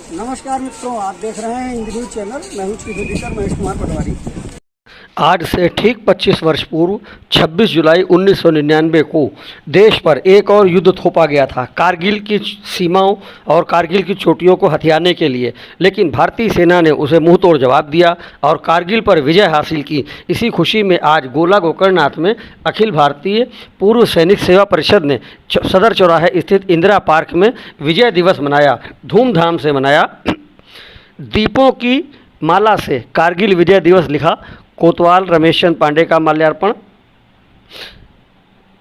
नमस्कार मित्रों, आप देख रहे हैं हिंदी न्यूज चैनल। मैं हूं चीफ एडिटर महेश कुमार पटवारी। आज से ठीक 25 वर्ष पूर्व 26 जुलाई 1999 को देश पर एक और युद्ध थोपा गया था, कारगिल की सीमाओं और कारगिल की चोटियों को हथियाने के लिए। लेकिन भारतीय सेना ने उसे मुंह तोड़ जवाब दिया और कारगिल पर विजय हासिल की। इसी खुशी में आज गोला गोकर्णनाथ में अखिल भारतीय पूर्व सैनिक सेवा परिषद ने सदर चौराहे स्थित इंदिरा पार्क में विजय दिवस मनाया, धूमधाम से मनाया। दीपों की माला से कारगिल विजय दिवस लिखा, कोतवाल रमेश चंद पांडे का माल्यार्पण।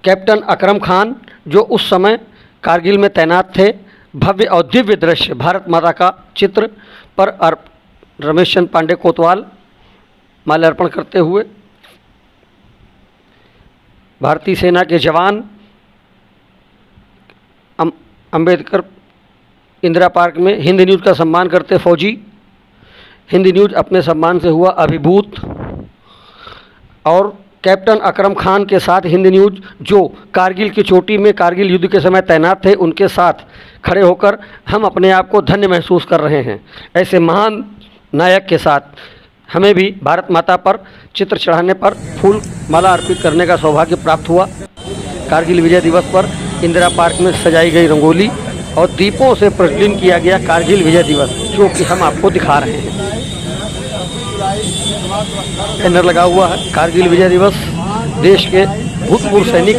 कैप्टन अकरम खान जो उस समय कारगिल में तैनात थे, भव्य और दिव्य दृश्य, भारत माता का चित्र पर रमेश चंद पांडे कोतवाल माल्यार्पण करते हुए। भारतीय सेना के जवान अंबेडकर इंदिरा पार्क में हिंद न्यूज़ का सम्मान करते फौजी। हिंद न्यूज़ अपने सम्मान से हुआ अभिभूत और कैप्टन अकरम खान के साथ हिंद न्यूज़ जो कारगिल की चोटी में कारगिल युद्ध के समय तैनात थे, उनके साथ खड़े होकर हम अपने आप को धन्य महसूस कर रहे हैं। ऐसे महान नायक के साथ हमें भी भारत माता पर चित्र चढ़ाने पर फूल माला अर्पित करने का सौभाग्य प्राप्त हुआ। कारगिल विजय दिवस पर इंदिरा पार्क में सजाई गई रंगोली और दीपों से प्रज्वलित किया गया कारगिल विजय दिवस, जो कि हम आपको दिखा रहे हैं। बैनर लगा हुआ है। कारगिल विजय दिवस, देश के भूतपूर्व सैनिक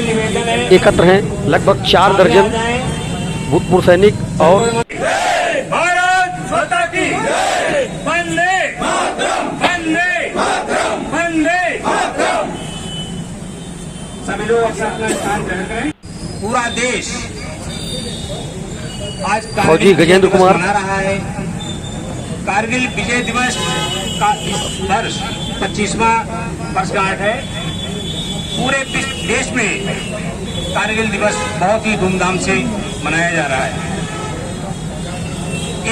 एकत्र हैं, लगभग 4 दर्जन भूतपूर्व सैनिक। और भारत माता की वंदे वंदे वंदे। सभी लोग अपना स्थान ग्रहण करें। पूरा देश आज फौजी गजेंद्र कुमार मना रहा है। कारगिल विजय दिवस का इस वर्ष 25वां वर्षगांठ है। पूरे देश में कारगिल दिवस बहुत ही धूमधाम से मनाया जा रहा है।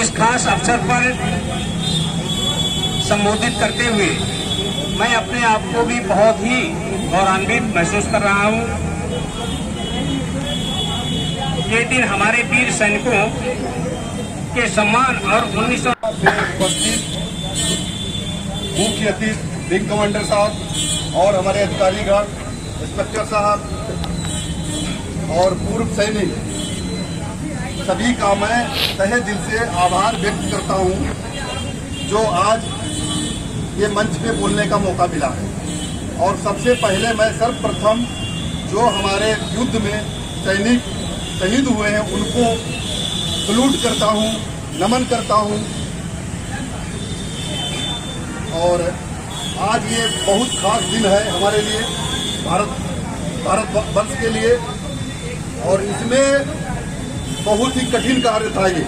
इस खास अवसर पर संबोधित करते हुए मैं अपने आप को भी बहुत ही गौरवान्वित महसूस कर रहा हूं। ये दिन हमारे वीर सैनिकों के सम्मान और 1900 मुख्य अतिथि विंग कमांडर साहब और हमारे अधिकारीगण, इंस्पेक्टर साहब और पूर्व सैनिक, सभी का मैं तहे दिल से आभार व्यक्त करता हूं जो आज ये मंच पे बोलने का मौका मिला है। और सबसे पहले मैं सर्वप्रथम जो हमारे युद्ध में सैनिक शहीद हुए हैं उनको सलूट करता हूं, नमन करता हूं। और आज ये बहुत खास दिन है हमारे लिए, भारत वर्ष के लिए। और इसमें बहुत ही कठिन कार्य था ये,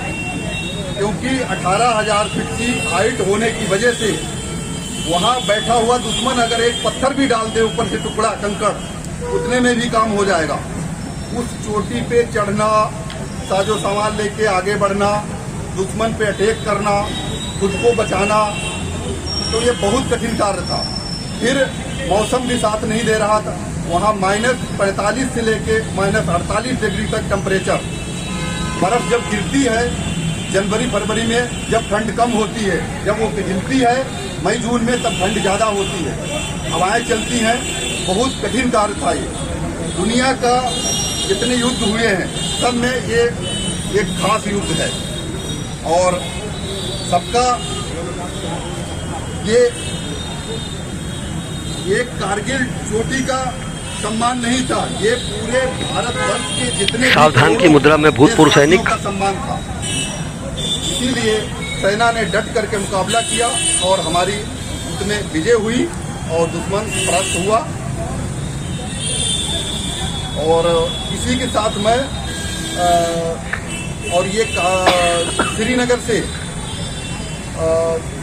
क्योंकि 18,000 फीट की हाइट होने की वजह से वहाँ बैठा हुआ दुश्मन अगर एक पत्थर भी डाल दे ऊपर से, टुकड़ा कंकड़, उतने में भी काम हो जाएगा। उस चोटी पे चढ़ना, साजो सामान लेके आगे बढ़ना, दुश्मन पे अटैक करना, खुद को बचाना, तो ये बहुत कठिन कार्य था। फिर मौसम भी साथ नहीं दे रहा था। वहाँ -45 से लेके -48 डिग्री तक टेम्परेचर। बर्फ जब गिरती है जनवरी फरवरी में, जब ठंड कम होती है, जब वो पिघलती है मई जून में, तब ठंड ज़्यादा होती है, हवाएं चलती हैं। बहुत कठिन कार्य था ये। दुनिया का जितने युद्ध हुए हैं सब में ये एक खास युद्ध है। और सबका ये कारगिल चोटी का सम्मान नहीं था, ये पूरे भारतवर्ष के जितने सावधान की मुद्रा में भूतपूर्व सैनिक का सम्मान था। इसीलिए सेना ने डट करके मुकाबला किया और हमारी उसमें विजय हुई और दुश्मन परास्त हुआ। और इसी के साथ मैं और ये श्रीनगर से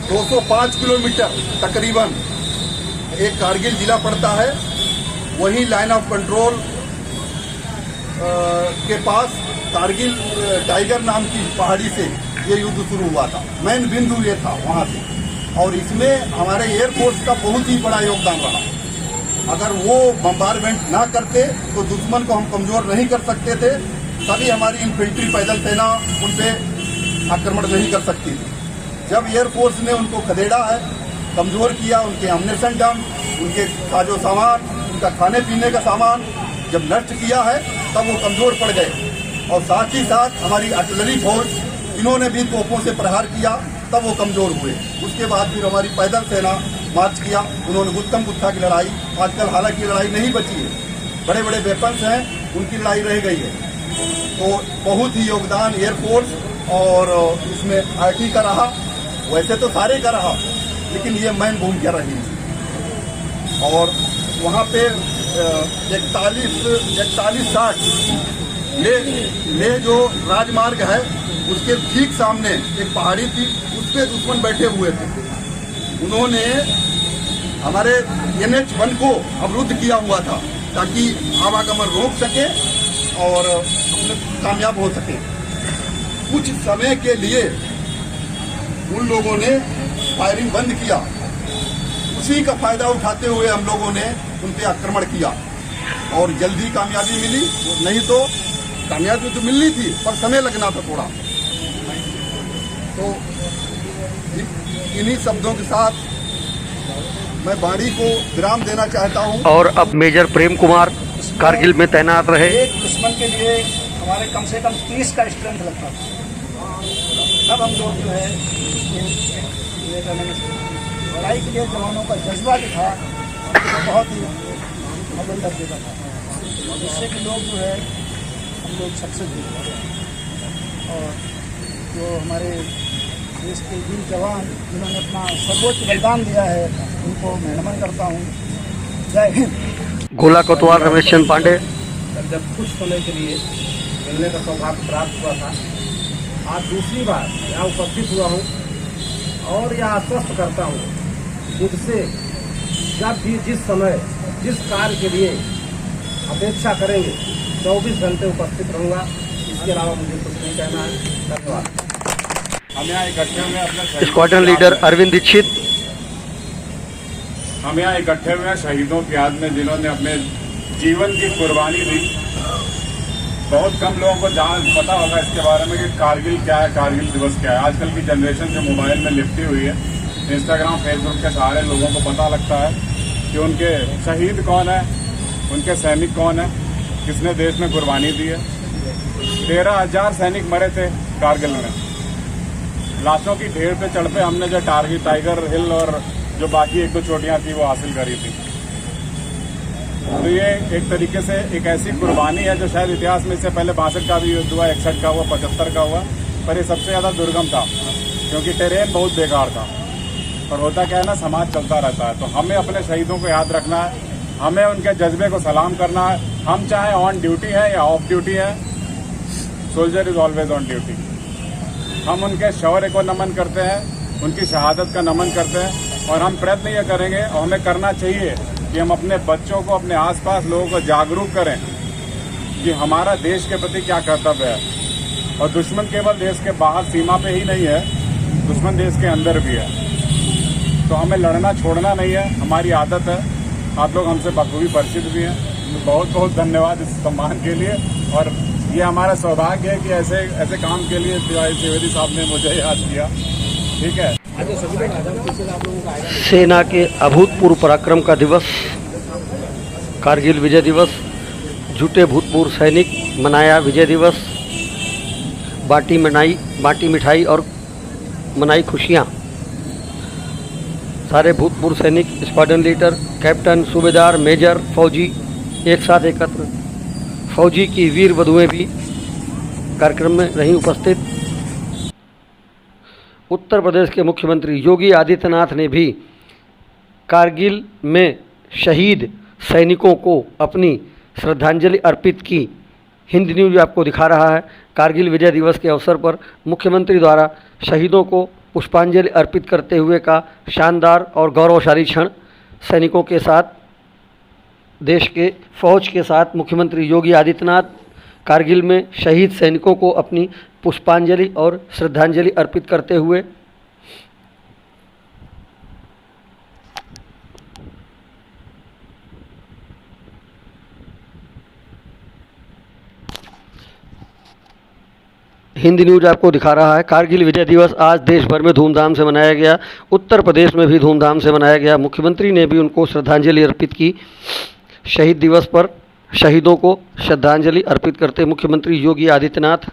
205 किलोमीटर तकरीबन एक कारगिल जिला पड़ता है। वही लाइन ऑफ कंट्रोल के पास कारगिल टाइगर नाम की पहाड़ी से ये युद्ध शुरू हुआ था। मेन बिंदु ये था वहाँ से। और इसमें हमारे एयरफोर्स का बहुत ही बड़ा योगदान रहा। अगर वो बम्बारमेंट ना करते तो दुश्मन को हम कमज़ोर नहीं कर सकते थे। तभी हमारी इन्फेंट्री पैदल सेना उन पे आक्रमण नहीं कर सकती थी। जब एयरफोर्स ने उनको खदेड़ा है, कमजोर किया, उनके अम्युनिशन डैम, उनके साजो सामान, उनका खाने पीने का सामान जब नष्ट किया है, तब वो कमजोर पड़ गए। और साथ ही साथ हमारी आर्टिलरी फोर्स, इन्होंने भी तोपों से प्रहार किया, तब वो कमजोर हुए। उसके बाद फिर हमारी पैदल सेना मार्च किया, उन्होंने गुत्तम गुत्था की लड़ाई, आजकल हालांकि लड़ाई नहीं बची है, बड़े बड़े वेपन्स हैं, उनकी लड़ाई रह गई है। तो बहुत ही योगदान एयरफोर्स और इसमें आईटी का रहा। वैसे तो सारे का रहा, लेकिन ये मेन भूमिका रही। और वहाँ पे 41-60 ले जो राजमार्ग है, उसके ठीक सामने एक पहाड़ी थी, उस पे दुश्मन बैठे हुए थे। उन्होंने हमारे NH1 को अवरुद्ध किया हुआ था ताकि आवागमन रोक सके और कामयाब हो सके। कुछ समय के लिए उन लोगों ने फायरिंग बंद किया, उसी का फायदा उठाते हुए हम लोगों ने उन पे आक्रमण किया और जल्दी कामयाबी मिली। नहीं तो कामयाबी तो मिलनी थी, पर समय लगना था थोड़ा। तो इन्हीं शब्दों के साथ मैं वाणी को विराम देना चाहता हूँ। और अब मेजर प्रेम कुमार कारगिल में तैनात रहे। एक दुश्मन के लिए हमारे कम से कम 30 का स्ट्रेंथ लगता था। तब हम लोग जो है ये करने में लड़ाई के लिए जवानों का जज्बा जो था, तो बहुत ही अव्वल दर्जे का था, जिससे कि लोग जो है हम लोग सक्सेस हुए। और जो हमारे देश के वीर जवान जिन्होंने अपना सर्वोच्च बलिदान दिया है, उनको मैं नमन करता हूँ। जय हिंद। गोला कोतवाल रमेश चंद पांडे। जब कुछ समय के लिए मिलने का सौभाग्य प्राप्त हुआ था, आज दूसरी बार यहाँ उपस्थित हुआ हूँ और यह आश्वस्त करता हूँ, मुझसे जब भी जिस समय जिस कार्य के लिए अपेक्षा करेंगे 24 घंटे उपस्थित रहूँगा। इसके अलावा मुझे कुछ नहीं कहना है। धन्यवाद। हम यहाँ इकट्ठे हुए अपने स्क्वाड्रन लीडर अरविंद दीक्षित। हम यहाँ इकट्ठे हुए हैं शहीदों की याद में, जिन्होंने अपने जीवन की कुर्बानी दी। बहुत कम लोगों को पता होगा इसके बारे में कि कारगिल क्या है, कारगिल दिवस क्या है। आजकल की जनरेशन जो मोबाइल में लिपटी हुई है, इंस्टाग्राम फेसबुक के सहारे लोगों को पता लगता है कि उनके शहीद कौन है, उनके सैनिक कौन है, किसने देश में कुर्बानी दी है। 13,000 सैनिक मरे थे कारगिल में। लाशों की ढेर पे चढ़ पे हमने जो टाइगर हिल और जो बाकी 1-2 चोटियाँ थी वो हासिल करी थी। तो ये एक तरीके से एक ऐसी कुर्बानी है जो शायद इतिहास में इससे पहले 62 का भी युद्ध हुआ, 61 का हुआ, 75 का हुआ, पर ये सबसे ज़्यादा दुर्गम था क्योंकि टेरेन बहुत बेकार था। पर होता क्या है ना, समाज चलता रहता है। तो हमें अपने शहीदों को याद रखना है, हमें उनके जज्बे को सलाम करना है। हम चाहे ऑन ड्यूटी है या ऑफ ड्यूटी है, soldier is always on duty. हम उनके शौर्य को नमन करते हैं, उनकी शहादत का नमन करते हैं और हम प्रयत्न ये करेंगे और हमें करना चाहिए कि हम अपने बच्चों को, अपने आसपास लोगों को जागरूक करें कि हमारा देश के प्रति क्या कर्तव्य है। और दुश्मन केवल देश के बाहर सीमा पे ही नहीं है, दुश्मन देश के अंदर भी है। तो हमें लड़ना छोड़ना नहीं है, हमारी आदत है। आप लोग हमसे बखूबी परिचित भी हैं, तो बहुत बहुत धन्यवाद इस सम्मान के लिए। और ये हमारा सौभाग्य है कि ऐसे काम के लिए तिवारी त्रिवेदी साहब ने मुझे याद किया। ठीक है। सेना के अभूतपूर्व पराक्रम का दिवस, कारगिल विजय दिवस। जुटे भूतपूर्व सैनिक मनाया विजय दिवस, बाटी मिठाई और मनाई खुशियाँ। सारे भूतपूर्व सैनिक, स्क्वाड्रन लीडर, कैप्टन, सूबेदार, मेजर, फौजी एक साथ एकत्र। फौजी की वीर वधुएं भी कार्यक्रम में रहीं उपस्थित। उत्तर प्रदेश के मुख्यमंत्री योगी आदित्यनाथ ने भी कारगिल में शहीद सैनिकों को अपनी श्रद्धांजलि अर्पित की। हिंद न्यूज़ आपको दिखा रहा है। कारगिल विजय दिवस के अवसर पर मुख्यमंत्री द्वारा शहीदों को पुष्पांजलि अर्पित करते हुए का शानदार और गौरवशाली क्षण। सैनिकों के साथ, देश के फौज के साथ मुख्यमंत्री योगी आदित्यनाथ कारगिल में शहीद सैनिकों को अपनी पुष्पांजलि और श्रद्धांजलि अर्पित करते हुए हिंदी न्यूज़ आपको दिखा रहा है। कारगिल विजय दिवस आज देश भर में धूमधाम से मनाया गया। उत्तर प्रदेश में भी धूमधाम से मनाया गया। मुख्यमंत्री ने भी उनको श्रद्धांजलि अर्पित की। शहीद दिवस पर शहीदों को श्रद्धांजलि अर्पित करते मुख्यमंत्री योगी आदित्यनाथ